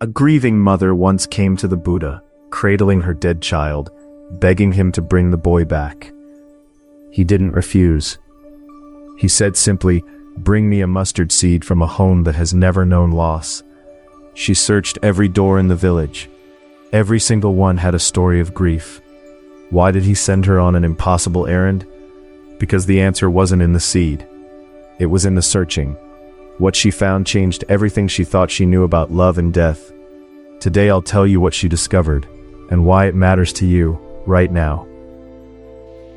A grieving mother once came to the Buddha, cradling her dead child, begging him to bring the boy back. He didn't refuse. He said simply, "Bring me a mustard seed from a home that has never known loss." She searched every door in the village. Every single one had a story of grief. Why did he send her on an impossible errand? Because the answer wasn't in the seed. It was in the searching. What she found changed everything she thought she knew about love and death. Today I'll tell you what she discovered, and why it matters to you, right now.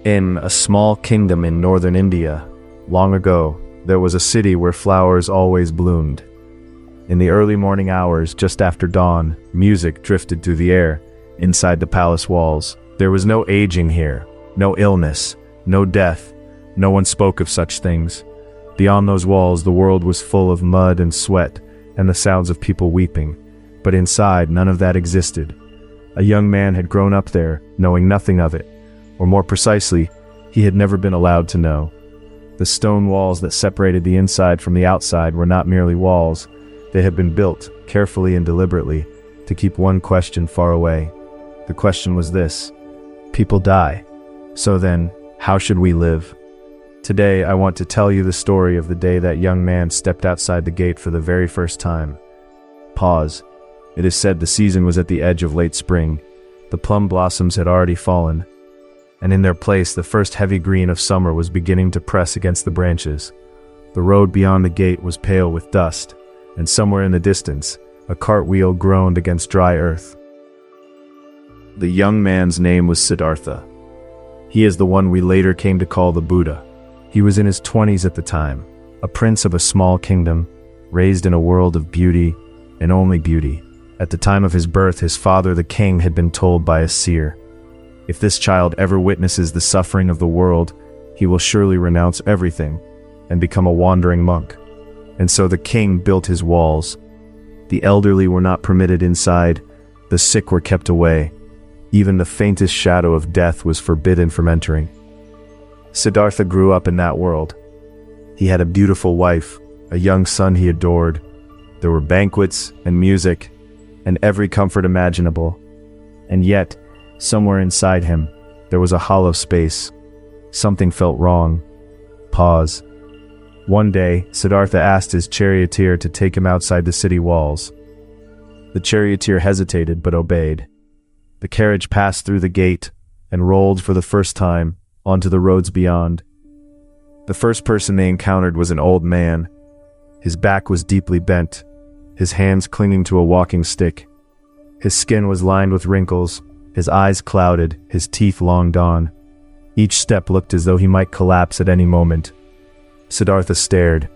In a small kingdom in northern India, long ago, there was a city where flowers always bloomed. In the early morning hours, just after dawn, music drifted through the air, inside the palace walls. There was no aging here, no illness, no death. No one spoke of such things. Beyond those walls, the world was full of mud and sweat, and the sounds of people weeping. But inside, none of that existed. A young man had grown up there, knowing nothing of it. Or more precisely, he had never been allowed to know. The stone walls that separated the inside from the outside were not merely walls. They had been built, carefully and deliberately, to keep one question far away. The question was this: people die. So then, how should we live? Today, I want to tell you the story of the day that young man stepped outside the gate for the very first time. Pause. It is said the season was at the edge of late spring. The plum blossoms had already fallen, and in their place the first heavy green of summer was beginning to press against the branches. The road beyond the gate was pale with dust, and somewhere in the distance, a cartwheel groaned against dry earth. The young man's name was Siddhartha. He is the one we later came to call the Buddha. He was in his 20s at the time, a prince of a small kingdom, raised in a world of beauty and only beauty. At the time of his birth, his father, the king, had been told by a seer, "If this child ever witnesses the suffering of the world, he will surely renounce everything and become a wandering monk." And so the king built his walls. The elderly were not permitted inside, the sick were kept away. Even the faintest shadow of death was forbidden from entering. Siddhartha grew up in that world. He had a beautiful wife, a young son he adored. There were banquets and music, and every comfort imaginable. And yet, somewhere inside him, there was a hollow space. Something felt wrong. Pause. One day, Siddhartha asked his charioteer to take him outside the city walls. The charioteer hesitated but obeyed. The carriage passed through the gate and rolled for the first time onto the roads beyond. The first person they encountered was an old man. His back was deeply bent, his hands clinging to a walking stick. His skin was lined with wrinkles, his eyes clouded, his teeth long gone. Each step looked as though he might collapse at any moment. Siddhartha stared.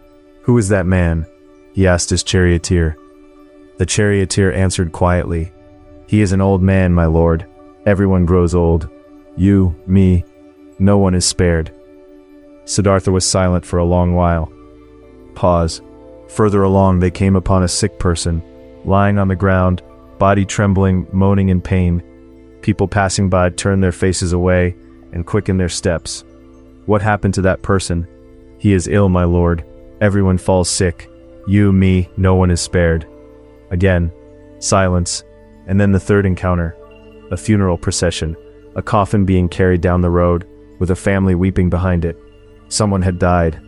"Who is that man?" he asked his charioteer. The charioteer answered quietly, "He is an old man, my lord. Everyone grows old. You, me, no one is spared." Siddhartha was silent for a long while. Pause. Further along they came upon a sick person, lying on the ground, body trembling, moaning in pain. People passing by turned their faces away and quickened their steps. "What happened to that person?" "He is ill, my lord. Everyone falls sick. You, me, no one is spared." Again, silence, and then the third encounter. A funeral procession, a coffin being carried down the road, with a family weeping behind it. Someone had died.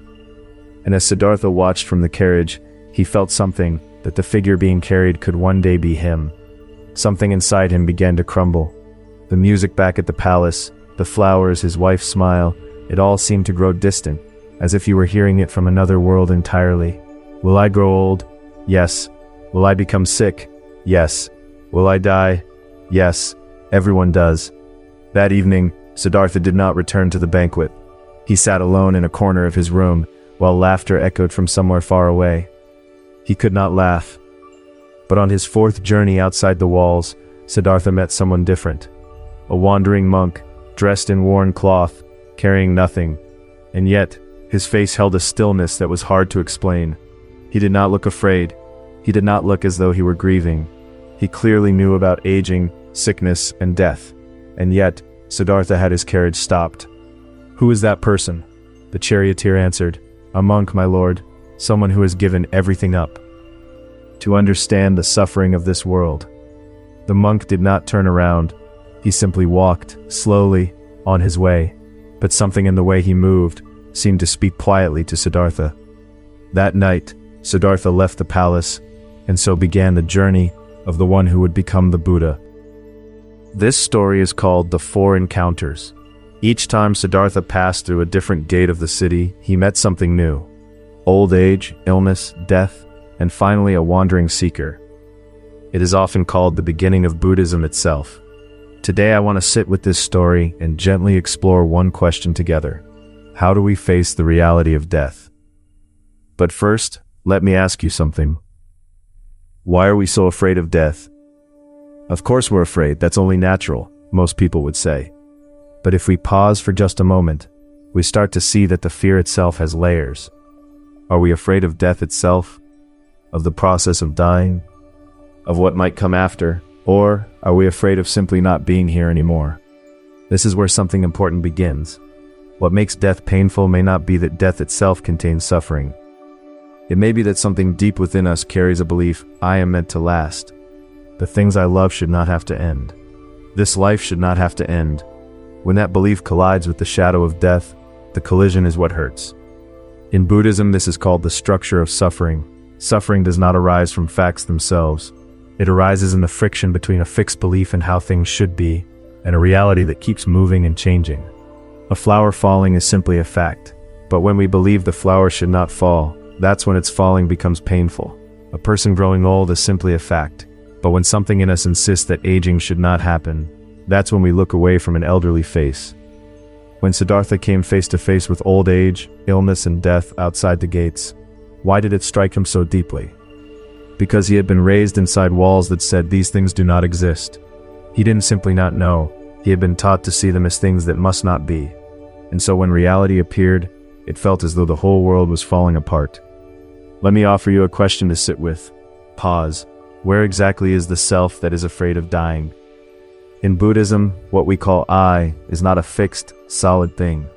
And as Siddhartha watched from the carriage, he felt something, that the figure being carried could one day be him. Something inside him began to crumble. The music back at the palace, the flowers, his wife's smile, it all seemed to grow distant, as if you were hearing it from another world entirely. Will I grow old? Yes. Will I become sick? Yes. Will I die? Yes. Everyone does. That evening, Siddhartha did not return to the banquet. He sat alone in a corner of his room, while laughter echoed from somewhere far away. He could not laugh. But on his fourth journey outside the walls, Siddhartha met someone different. A wandering monk, dressed in worn cloth, carrying nothing. And yet, his face held a stillness that was hard to explain. He did not look afraid. He did not look as though he were grieving. He clearly knew about aging, sickness, and death. And yet, Siddhartha had his carriage stopped. "Who is that person?" The charioteer answered. "A monk, my lord. Someone who has given everything up." to understand the suffering of this world. The monk did not turn around. He simply walked, slowly, on his way, but something in the way he moved seemed to speak quietly to Siddhartha. That night, Siddhartha left the palace, and so began the journey of the one who would become the Buddha. This story is called The Four Encounters. Each time Siddhartha passed through a different gate of the city, he met something new: old age, illness, death, and finally a wandering seeker. It is often called the beginning of Buddhism itself. Today I want to sit with this story and gently explore one question together. How do we face the reality of death? But first, let me ask you something. Why are we so afraid of death? Of course we're afraid, that's only natural, most people would say. But if we pause for just a moment, we start to see that the fear itself has layers. Are we afraid of death itself? Of the process of dying? Of what might come after? Or are we afraid of simply not being here anymore? This is where something important begins. What makes death painful may not be that death itself contains suffering. It may be that something deep within us carries a belief, I am meant to last. The things I love should not have to end. This life should not have to end. When that belief collides with the shadow of death, the collision is what hurts. In Buddhism, this is called the structure of suffering. Suffering does not arise from facts themselves. It arises in the friction between a fixed belief in how things should be and a reality that keeps moving and changing. A flower falling is simply a fact, but when we believe the flower should not fall, that's when its falling becomes painful. A person growing old is simply a fact, but when something in us insists that aging should not happen, that's when we look away from an elderly face. When Siddhartha came face to face with old age, illness, and death outside the gates, why did it strike him so deeply? Because he had been raised inside walls that said these things do not exist. He didn't simply not know, he had been taught to see them as things that must not be. And so when reality appeared, it felt as though the whole world was falling apart. Let me offer you a question to sit with. Pause. Where exactly is the self that is afraid of dying? In Buddhism, what we call I is not a fixed, solid thing.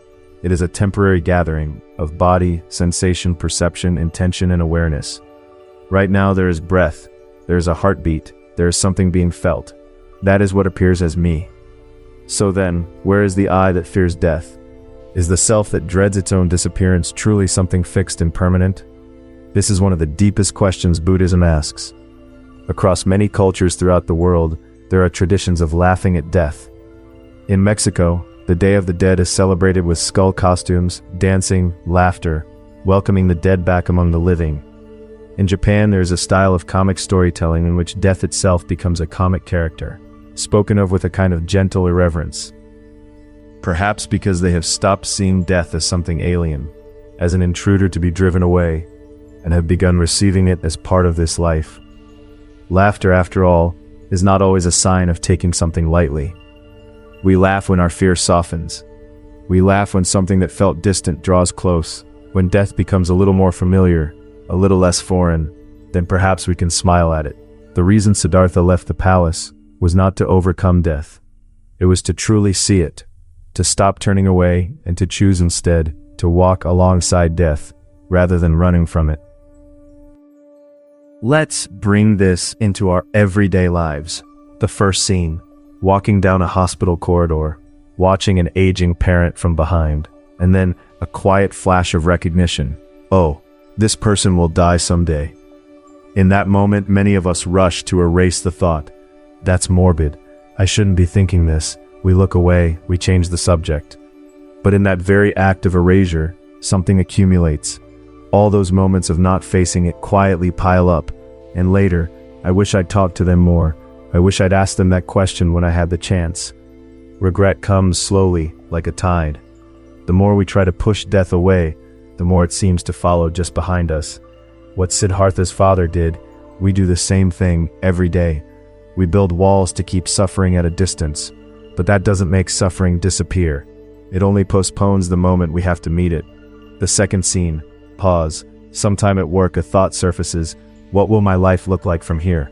It is a temporary gathering of body, sensation, perception, intention, and awareness. Right now there is breath, there is a heartbeat, there is something being felt. That is what appears as me. So then, where is the I that fears death? Is the self that dreads its own disappearance truly something fixed and permanent? This is one of the deepest questions Buddhism asks. Across many cultures throughout the world, there are traditions of laughing at death. In Mexico, the Day of the Dead is celebrated with skull costumes, dancing, laughter, welcoming the dead back among the living. In Japan, there is a style of comic storytelling in which death itself becomes a comic character, spoken of with a kind of gentle irreverence. Perhaps because they have stopped seeing death as something alien, as an intruder to be driven away, and have begun receiving it as part of this life. Laughter, after all, is not always a sign of taking something lightly. We laugh when our fear softens. We laugh when something that felt distant draws close, when death becomes a little more familiar, a little less foreign, then perhaps we can smile at it. The reason Siddhartha left the palace was not to overcome death. It was to truly see it, to stop turning away and to choose instead to walk alongside death rather than running from it. Let's bring this into our everyday lives. The first scene, walking down a hospital corridor, watching an aging parent from behind, and then a quiet flash of recognition. Oh, this person will die someday. In that moment, many of us rush to erase the thought. That's morbid. I shouldn't be thinking this. We look away, we change the subject. But in that very act of erasure, something accumulates. All those moments of not facing it quietly pile up, and later, I wish I'd talked to them more. I wish I'd asked them that question when I had the chance. Regret comes slowly, like a tide. The more we try to push death away, the more it seems to follow just behind us. What Siddhartha's father did, we do the same thing every day. We build walls to keep suffering at a distance, but that doesn't make suffering disappear. It only postpones the moment we have to meet it. The second scene, pause. Sometime at work a thought surfaces. What will my life look like from here?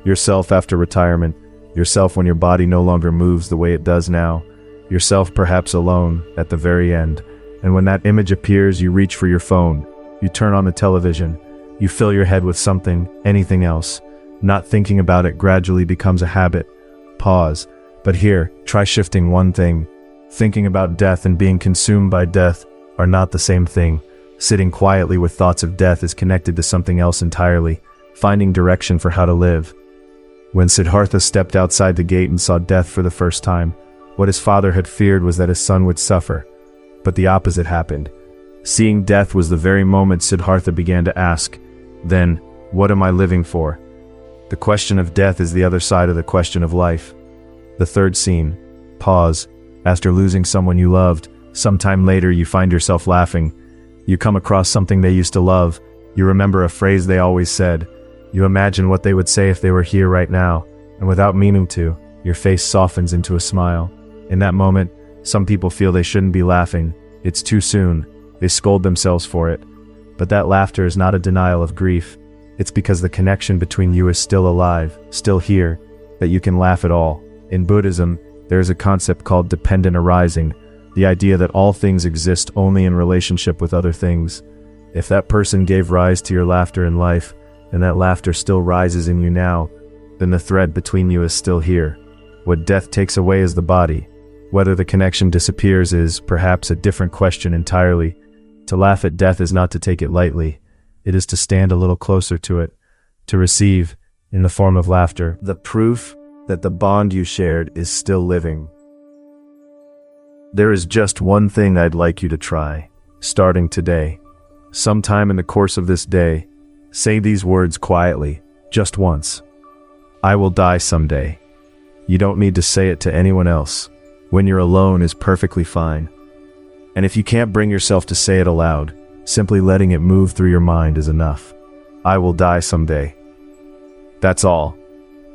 Yourself after retirement, yourself when your body no longer moves the way it does now, yourself perhaps alone at the very end. And when that image appears, you reach for your phone, you turn on the television, You fill your head with something, anything else. Not thinking about it gradually becomes a habit. Pause. But here, try shifting one thing. Thinking about death and being consumed by death are not the same thing. Sitting quietly with thoughts of death is connected to something else entirely, finding direction for how to live. When Siddhartha stepped outside the gate and saw death for the first time, what his father had feared was that his son would suffer. But the opposite happened. Seeing death was the very moment Siddhartha began to ask, then, what am I living for? The question of death is the other side of the question of life. The third scene. Pause. After losing someone you loved, sometime later you find yourself laughing. You come across something they used to love. You remember a phrase they always said. You imagine what they would say if they were here right now, and without meaning to, your face softens into a smile. In that moment, some people feel they shouldn't be laughing. It's too soon. They scold themselves for it. But that laughter is not a denial of grief. It's because the connection between you is still alive, still here, that you can laugh at all. In Buddhism, there is a concept called dependent arising, the idea that all things exist only in relationship with other things. If that person gave rise to your laughter in life, and that laughter still rises in you now, then the thread between you is still here. What death takes away is the body. Whether the connection disappears is, perhaps, a different question entirely. To laugh at death is not to take it lightly. It is to stand a little closer to it, to receive, in the form of laughter, the proof that the bond you shared is still living. There is just one thing I'd like you to try, starting today. Sometime in the course of this day, say these words quietly, just once. I will die someday. You don't need to say it to anyone else. When you're alone is perfectly fine. And if you can't bring yourself to say it aloud, simply letting it move through your mind is enough. I will die someday. That's all.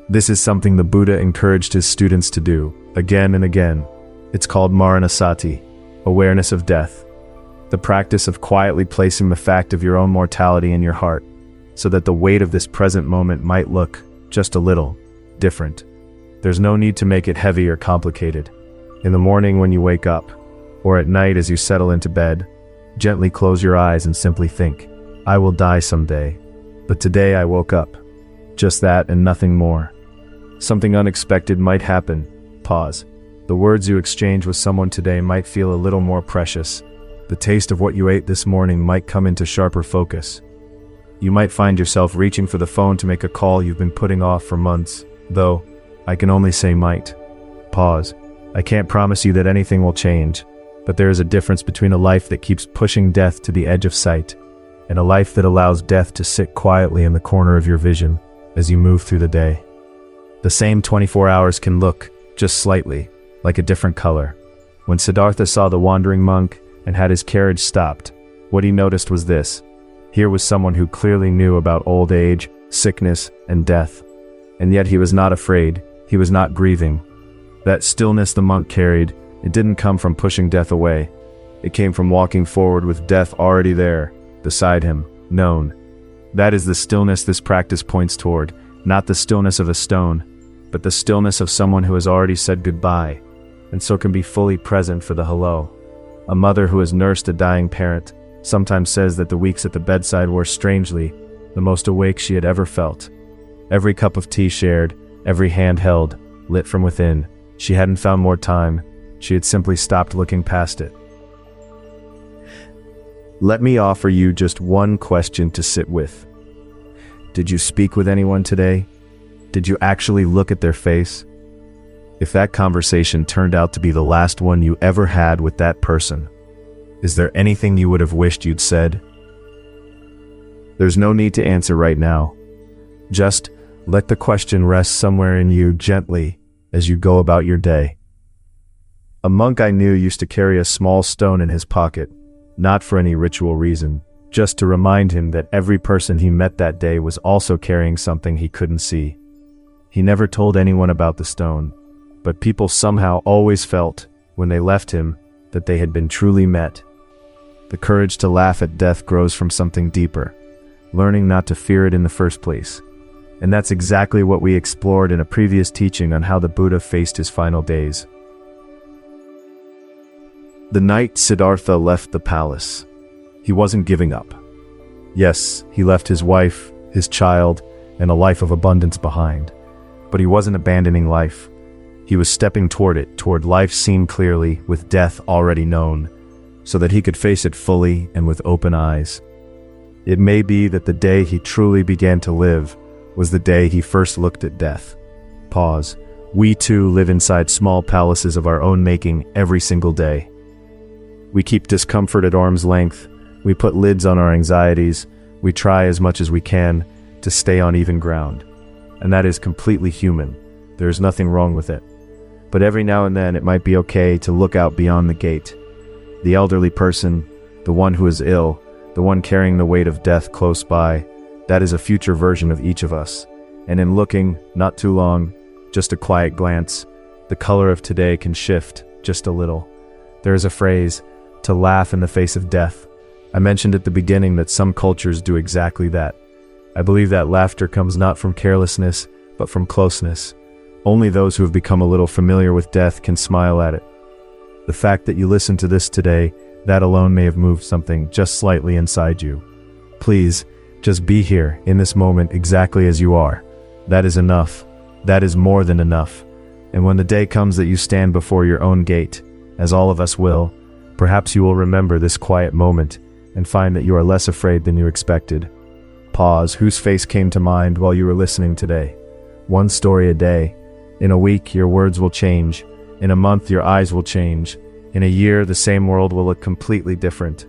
This is something the Buddha encouraged his students to do, again and again. It's called maranasati, awareness of death. The practice of quietly placing the fact of your own mortality in your heart, so that the weight of this present moment might look, just a little, different. There's no need to make it heavy or complicated. In the morning when you wake up, or at night as you settle into bed, gently close your eyes and simply think, I will die someday, but today I woke up. Just that and nothing more. Something unexpected might happen. Pause. The words you exchange with someone today might feel a little more precious. The taste of what you ate this morning might come into sharper focus. You might find yourself reaching for the phone to make a call you've been putting off for months, though, I can only say might. Pause. I can't promise you that anything will change, but there is a difference between a life that keeps pushing death to the edge of sight, and a life that allows death to sit quietly in the corner of your vision as you move through the day. The same 24 hours can look, just slightly, like a different color. When Siddhartha saw the wandering monk and had his carriage stopped, what he noticed was this. Here was someone who clearly knew about old age, sickness, and death. And yet he was not afraid, he was not grieving. That stillness the monk carried, it didn't come from pushing death away. It came from walking forward with death already there, beside him, known. That is the stillness this practice points toward, not the stillness of a stone, but the stillness of someone who has already said goodbye, and so can be fully present for the hello. A mother who has nursed a dying parent sometimes says that the weeks at the bedside were strangely the most awake she had ever felt. Every cup of tea shared, every hand held, lit from within. She hadn't found more time, she had simply stopped looking past it. Let me offer you just one question to sit with. Did you speak with anyone today? Did you actually look at their face? If that conversation turned out to be the last one you ever had with that person, is there anything you would have wished you'd said? There's no need to answer right now. Just let the question rest somewhere in you gently as you go about your day. A monk I knew used to carry a small stone in his pocket, not for any ritual reason, just to remind him that every person he met that day was also carrying something he couldn't see. He never told anyone about the stone, but people somehow always felt, when they left him, that they had been truly met. The courage to laugh at death grows from something deeper, learning not to fear it in the first place. And that's exactly what we explored in a previous teaching on how the Buddha faced his final days. The night Siddhartha left the palace, he wasn't giving up. Yes, he left his wife, his child, and a life of abundance behind. But he wasn't abandoning life. He was stepping toward it, toward life seen clearly, with death already known, so that he could face it fully and with open eyes. It may be that the day he truly began to live was the day he first looked at death. Pause. We too live inside small palaces of our own making every single day. We keep discomfort at arm's length. We put lids on our anxieties. We try as much as we can to stay on even ground. And that is completely human. There is nothing wrong with it. But every now and then it might be okay to look out beyond the gate. The elderly person, the one who is ill, the one carrying the weight of death close by, that is a future version of each of us. And in looking, not too long, just a quiet glance, the color of today can shift just a little. There is a phrase, to laugh in the face of death. I mentioned at the beginning that some cultures do exactly that. I believe that laughter comes not from carelessness, but from closeness. Only those who have become a little familiar with death can smile at it. The fact that you listen to this today, that alone may have moved something just slightly inside you. Please, just be here in this moment exactly as you are. That is enough. That is more than enough. And when the day comes that you stand before your own gate, as all of us will, perhaps you will remember this quiet moment and find that you are less afraid than you expected. Pause. Whose face came to mind while you were listening today? One story a day. In a week, your words will change. In a month, your eyes will change. In a year, the same world will look completely different.